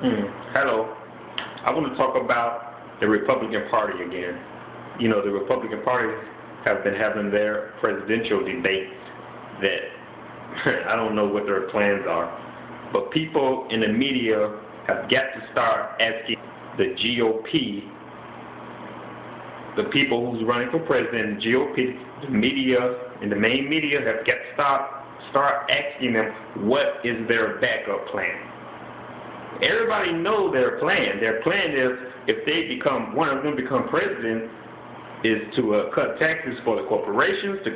Hello. I want to talk about the Republican Party again. You know, the Republican Party have been having their presidential debate that I don't know what their plans are. But people in the media have got to start asking the GOP, the people who's running for president, the GOP, the media, and the main media have got to start asking them what is their backup plan. Everybody knows their plan. Their plan is, if they become, one of them become president, is to cut taxes for the corporations, to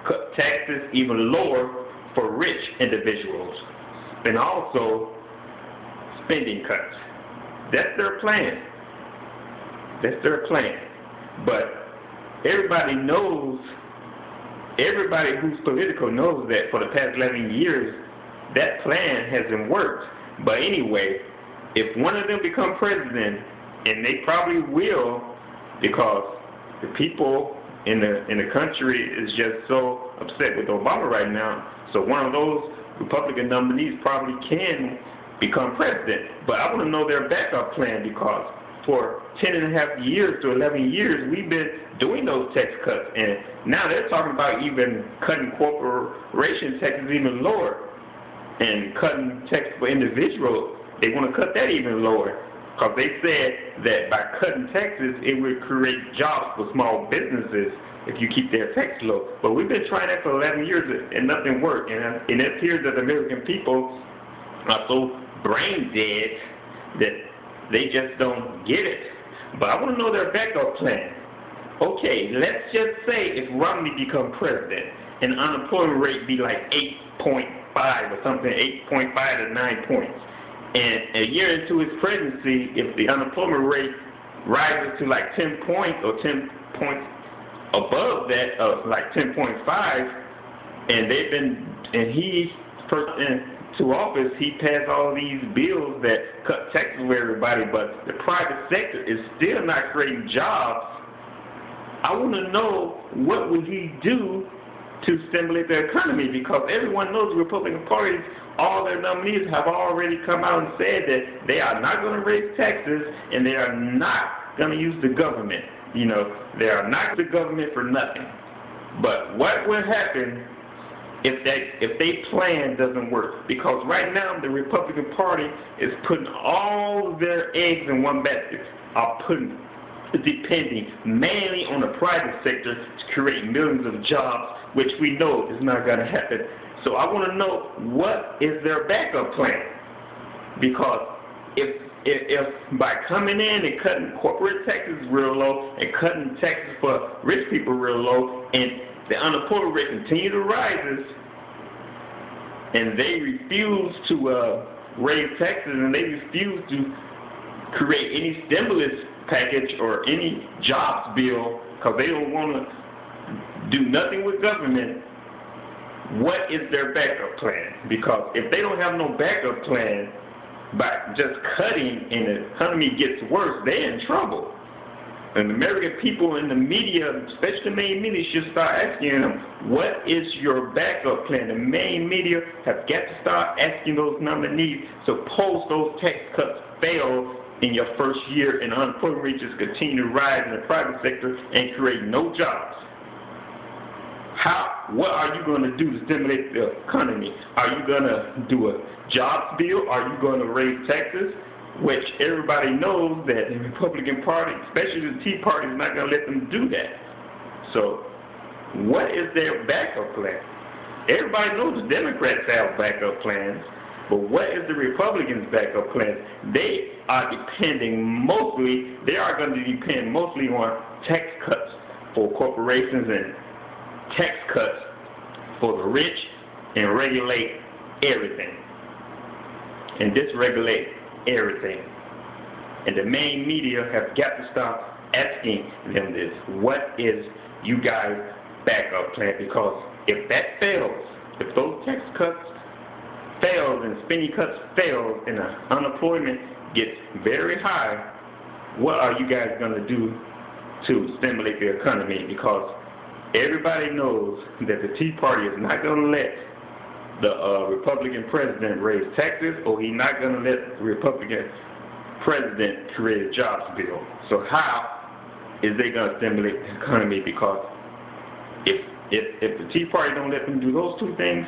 cut taxes even lower for rich individuals, and also spending cuts. That's their plan. That's their plan. But everybody knows, everybody who's political knows that for the past 11 years, that plan hasn't worked. But anyway, if one of them become president, and they probably will, because the people in the country is just so upset with Obama right now, so one of those Republican nominees probably can become president. But I want to know their backup plan, because for 10.5 years to 11 years, we've been doing those tax cuts, and now they're talking about even cutting corporation taxes even lower. And cutting taxes for individuals, they want to cut that even lower, because they said that by cutting taxes, it would create jobs for small businesses if you keep their tax low. But we've been trying that for 11 years, and nothing worked. And it appears that the American people are so brain dead that they just don't get it. But I want to know their backup plan. Okay, let's just say if Romney become president and unemployment rate be like 8.5 or something, 8.5 to 9 points. And a year into his presidency, if the unemployment rate rises to like 10 points or 10 points above that, like 10.5, and he first into office, he passed all these bills that cut taxes for everybody, but the private sector is still not creating jobs. I want to know, what would he do to stimulate the economy, because everyone knows the Republican Party, all their nominees have already come out and said that they are not going to raise taxes and they are not going to use the government. You know, they are not the government for nothing. But what will happen if their plan doesn't work? Because right now the Republican Party is putting all their eggs in one basket, depending mainly on the private sector to create millions of jobs, which we know is not going to happen. So I want to know, what is their backup plan? Because if by coming in and cutting corporate taxes real low and cutting taxes for rich people real low, and the unemployment rate continue to rise, and they refuse to raise taxes, and they refuse to create any stimulus package or any jobs bill, because they don't want to do nothing with government, what is their backup plan? Because if they don't have no backup plan, by just cutting and the economy gets worse, they're in trouble. And the American people in the media, especially the main media, should start asking them, what is your backup plan? The main media have got to start asking those nominees, suppose those tax cuts fail in your first year and unemployment rate just continue to rise in the private sector and create no jobs. What are you going to do to stimulate the economy? Are you going to do a jobs bill? Are you going to raise taxes? Which everybody knows that the Republican Party, especially the Tea Party, is not going to let them do that. So what is their backup plan? Everybody knows the Democrats have backup plans, but what is the Republicans' backup plan? They are they are going to depend mostly on tax cuts for corporations and tax cuts for the rich, and regulate everything and dysregulate everything. And the main media have got to stop asking them this. What is you guys' backup plan? Because if that fails, if those tax cuts fail and spending cuts fail and the unemployment gets very high, what are you guys going to do to stimulate the economy? Because everybody knows that the Tea Party is not going to let the Republican president raise taxes, or he's not going to let the Republican president create a jobs bill. So how is they going to stimulate the economy? Because if the Tea Party don't let them do those two things,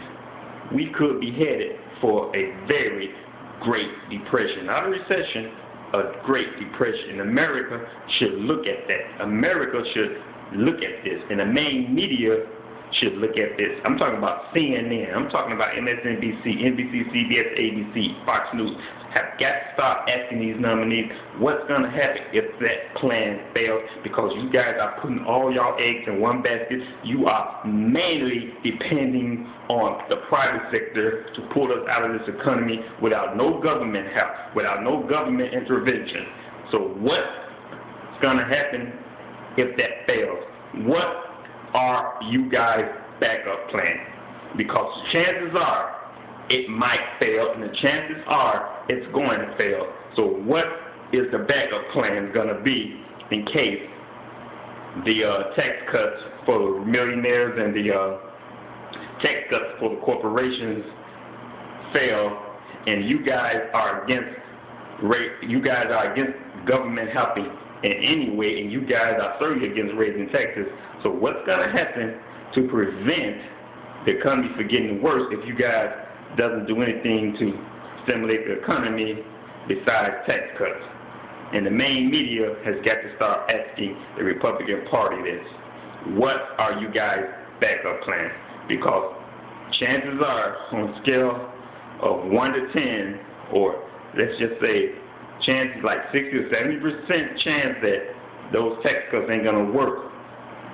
we could be headed for a very great depression. Not a recession, a great depression. And America should look at that. America should look at this. And the main media should look at this. I'm talking about CNN. I'm talking about MSNBC, NBC, CBS, ABC, Fox News. Have got to start asking these nominees what's going to happen if that plan fails, because you guys are putting all y'all eggs in one basket. You are mainly depending on the private sector to pull us out of this economy without no government help, without no government intervention. So what's going to happen if that fails? What are you guys' backup plan? Because chances are it might fail, and the chances are it's going to fail. So what is the backup plan going to be in case the tax cuts for the millionaires and the tax cuts for the corporations fail, and you guys are against government helping in any way, and you guys are certainly against raising taxes? So what's going to happen to prevent the economy from getting worse if you guys doesn't do anything to stimulate the economy besides tax cuts? And the main media has got to start asking the Republican Party this. What are you guys' backup plans? Because chances are, on a scale of 1 to 10, or let's just say chances like 60 or 70% chance that those tax cuts ain't going to work,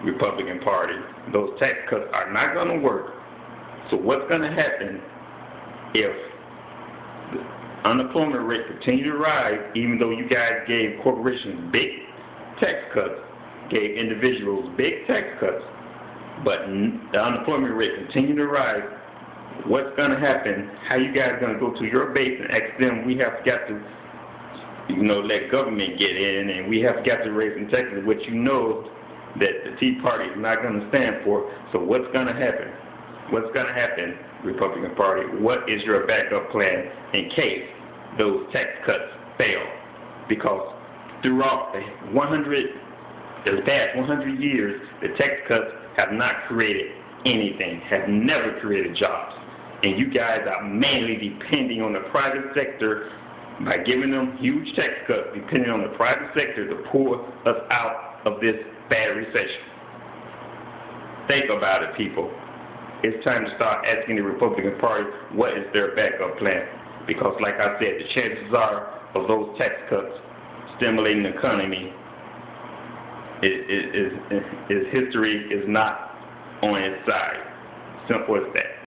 Republican Party. Those tax cuts are not going to work. So what's going to happen if the unemployment rate continues to rise, even though you guys gave corporations big tax cuts, gave individuals big tax cuts, but the unemployment rate continues to rise? What's going to happen? How you guys going to go to your base and ask them, we have got to, let government get in, and we have got to raise some taxes, which you know that the Tea Party is not going to stand for? So what's going to happen? What's going to happen, Republican Party? What is your backup plan in case those tax cuts fail? Because throughout the past 100 years, the tax cuts have not created anything, have never created jobs. And you guys are mainly depending on the private sector by giving them huge tax cuts, depending on the private sector to pull us out of this bad recession. Think about it, people. It's time to start asking the Republican Party what is their backup plan. Because like I said, the chances are of those tax cuts stimulating the economy history is not on its side. Simple as that.